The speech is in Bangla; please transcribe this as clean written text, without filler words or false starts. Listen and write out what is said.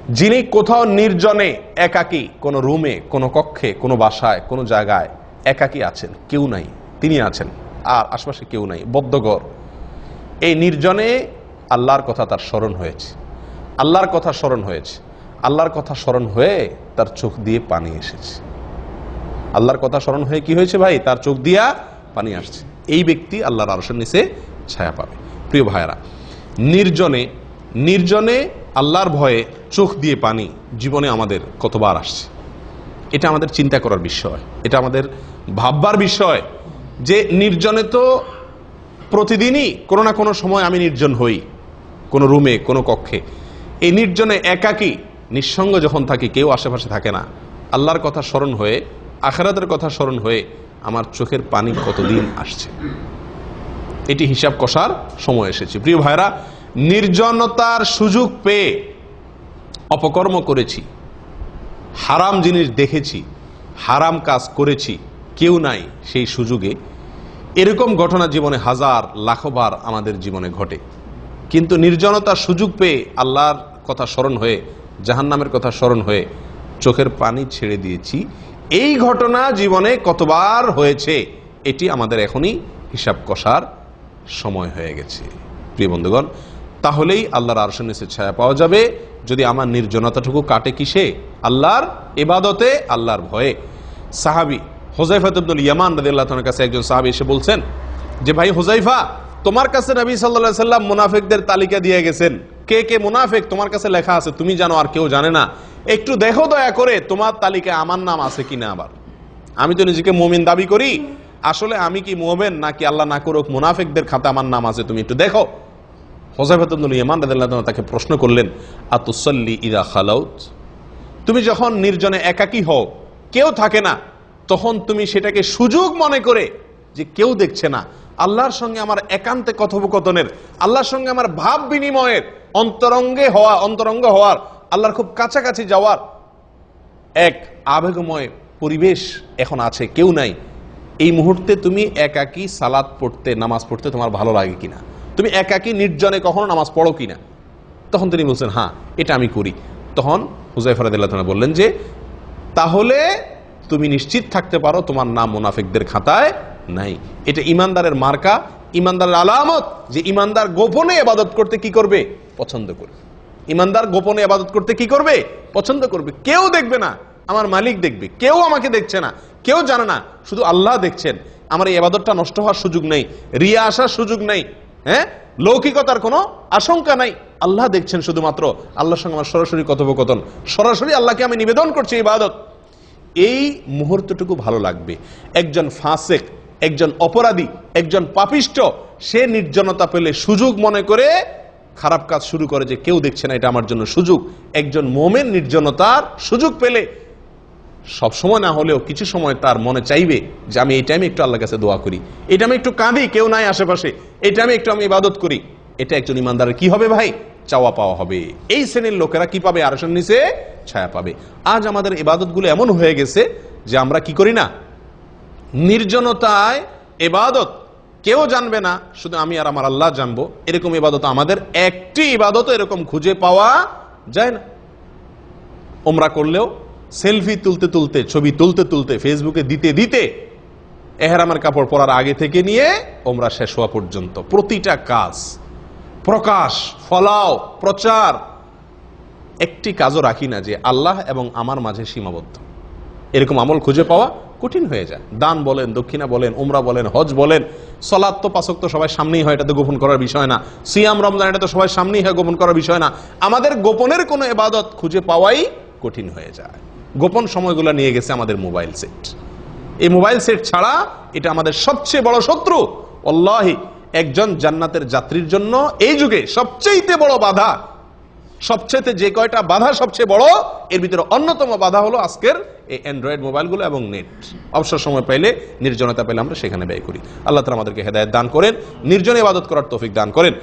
যিনি কোথাও নির্জনে একাকী, কোনো রুমে, কোনো কক্ষে, কোনো বাসায়, কোনো জায়গায় একাকী আছেন, কেউ নাই, তিনি আছেন আর আশপাশে কেউ নাই, বদ্ধঘর, এই নির্জনে আল্লাহর কথা তার স্মরণ হয়েছে, আল্লাহর কথা স্মরণ হয়েছে, আল্লাহর কথা স্মরণ হয়ে তার চোখ দিয়ে পানি এসেছে। আল্লাহর কথা স্মরণ হয়ে কি হয়েছে ভাই? তার চোখ দিয়া পানি আসছে। এই ব্যক্তি আল্লাহর আরশের নিচে ছায়া পাবে। প্রিয় ভাইয়েরা, নির্জনে নির্জনে আল্লাহর ভয়ে চোখ দিয়ে পানি জীবনে আমাদের কতবার আসছে, এটা আমাদের চিন্তা করার বিষয়, এটা আমাদের ভাববার বিষয় যে নির্জনে তো প্রতিদিনই কোনো না কোনো সময় আমি নির্জন হই, কোনো রুমে, কোনো কক্ষে। এই নির্জনে একাকী নিঃসঙ্গ যখন থাকি, কেউ আশেপাশে থাকে না, আল্লাহর কথা স্মরণ হয়ে, আখিরাতের কথা স্মরণ হয়ে আমার চোখের পানি কতদিন আসছে, এটি হিসাব কষার সময় এসেছে। প্রিয় ভাইরা, নির্জনতার সুযোগ পেয়ে অপকর্ম করেছি, হারাম জিনিস দেখেছি, হারাম কাজ করেছি, কেউ নাই সেই সুযোগে, এরকম ঘটনা জীবনে হাজার লাখবার আমাদের জীবনে ঘটে। কিন্তু নির্জনতার সুযোগ পেয়ে আল্লাহর কথা স্মরণ হয়ে, জাহান্নামের কথা স্মরণ হয়ে চোখের পানি ছেড়ে দিয়েছি, এই ঘটনা জীবনে কতবার হয়েছে, এটি আমাদের এখনই হিসাব কষার সময় হয়ে গেছে। প্রিয় বন্ধুগণ, তাহলেই আল্লাহর আরশের নিচে ছায়া পাওয়া যাবে যদি আমার নির্জনতাটুকু কাটে কিসে? আল্লাহর ইবাদতে, আল্লাহর ভয়ে। সাহাবী হুযায়ফা ইবনুল ইয়ামান রাদিয়াল্লাহু তাআলার কাছে একজন সাহাবী এসে বলছেন যে, ভাই হুযায়ফা, তোমার কাছে নবী সাল্লাল্লাহু আলাইহি সাল্লাম মুনাফিকদের তালিকা দিয়ে গেছেন, কে কে মুনাফিক তোমার কাছে লেখা আছে, তুমি জানো আর কেউ জানে না, একটু দেখো দয়া করে তোমার তালিকায় আমার নাম আছে কিনা। আবার আমি তো নিজেকে মুমিন দাবি করি, আসলে আমি কি মুমিন নাকি আল্লাহ না করুক মুনাফিকদের খাতা আমার নাম আছে, তুমি একটু দেখো। হুযায়ফা ইবনুল ইয়ামান রাদিয়াল্লাহু তাআলা তাকে প্রশ্ন করলেন, আতুসাল্লি ইযা খালাউত, তুমি যখন নির্জনে একাকী হও, কেউ থাকে না, তখন তুমি সেটাকে সুযোগ মনে করে যে কেউ দেখছে না, আল্লাহর সঙ্গে আমার একান্তে কথোপকথনের, আল্লাহর সঙ্গে আমার ভাব বিনিময়ের, অন্তরঙ্গ হওয়ার, আল্লাহর খুব কাছাকাছি যাওয়ার এক আবেগময় পরিবেশ এখন আছে, কেউ নাই, এই মুহূর্তে তুমি একাকী সালাত পড়তে, নামাজ পড়তে তোমার ভালো লাগে কিনা, তুমি একাকী নির্জনে কখনো নামাজ পড়ো কিনা? তখন তিনি বলছেন, হ্যাঁ, এটা আমি করি। তখন হুযায়ফা রাদিয়াল্লাহু তাআলা বললেন যে, তাহলে তুমি নিশ্চিত থাকতে পারো তোমার নাম মুনাফিকদের খাতায় নাই। এটা ইমানদারের মার্কা, ইমানদারের আলামত যে ইমানদার গোপনে ইবাদত করতে কি করবে? পছন্দ করবে। ইমানদার গোপনে ইবাদত করতে কি করবে? পছন্দ করবে। কেউ দেখবে না, আমার মালিক দেখবে, কেউ আমাকে দেখছে না, কেউ জানে না, শুধু আল্লাহ দেখছেন। আমার এই ইবাদতটা নষ্ট হওয়ার সুযোগ নেই, রিয়া আসার সুযোগ নেই, হ্যাঁ, লৌকিকতার কোনো আশঙ্কা নাই, আল্লাহ দেখছেন শুধুমাত্র। আল্লাহর সঙ্গে আমার সরাসরি কথোপকথন, সরাসরি আল্লাহকে আমি নিবেদন করছি ইবাদত। এই মুহূর্তটুকু ভালো লাগবে। একজন ফাসিক, একজন অপরাধী, একজন পাপিষ্ট, সে নির্জনতা পেলে সুযোগ মনে করে খারাপ কাজ শুরু করে যে কেউ দেখছে না, এটা আমার জন্য সুযোগ। একজন মুমিন নির্জনতার সুযোগ পেলে সবসময় না হলেও কিছু সময় তার মনে চাইবে যে আমি এই টাইমে একটু আল্লাহর কাছে দোয়া করি, এই টাইমে একটু কাঁদি, কেউ নাই আশেপাশে, এই টাইমে একটু আমি ইবাদত করি। এটা একজন ইমানদারের কি হবে ভাই? চাওয়া পাওয়া হবে। এই শ্রেণীর লোকেরা কি পাবে? আরশের নিচে ছায়া পাবে। আজ আমাদের ইবাদতগুলো এমন হয়ে গেছে যে আমরা কি করি না, নির্জনতায় ইবাদত কেউ জানবে না, শুধু আমি আর আমার আল্লাহ জানবো, এরকম ইবাদত আমাদের একটি ইবাদত এরকম খুঁজে পাওয়া যায় না। উমরা করলেও সেলফি তুলতে তুলতে, ছবি তুলতে তুলতে, ফেসবুকে দিতে দিতে, ইহরামের কাপড় পরার আগে থেকে নিয়ে উমরা শেষ হওয়া পর্যন্ত প্রতিটা কাজ, প্রকাশ, ফলাও, প্রচার, একটি কাজও রাখি না যে আল্লাহ এবং আমার মাঝে সীমাবদ্ধ। এরকম আমল খুঁজে পাওয়া কঠিন হয়ে যায়। দান বলেন, দক্ষিণা বলেন, উমরা বলেন, হজ বলেন, সালাত তো পাঁচ ওয়াক্ত সবাই সামনেই হয়, এটা তো গোপন করার বিষয় না। সিয়াম, রমজান, এটা তো সবাই সামনেই হয়, গোপন করার বিষয় না। আমাদের গোপনের কোনো ইবাদত খুঁজে পাওয়াই কঠিন হয়ে যায়। গোপন সময়গুলো নিয়ে গেছে আমাদের মোবাইল সেট। এই মোবাইল সেট ছাড়া এটা আমাদের সবচেয়ে বড় শত্রু। আল্লাহি, একজন জান্নাতের যাত্রীর জন্য এই যুগে সবচেয়ে বড় বাধা, সবচেয়ে যে কয়টা বাধা সবচেয়ে বড়, এর ভিতরে অন্যতম বাধা হলো আজকের এই অ্যান্ড্রয়েড মোবাইলগুলো এবং নেট। অবসর সময় পাইলে, নির্জনতা পেলে আমরা সেখানে ব্যয় করি। আল্লাহ তাআলা আমাদেরকে হেদায়েত দান করেন, নির্জনে ইবাদত করার তৌফিক দান করেন।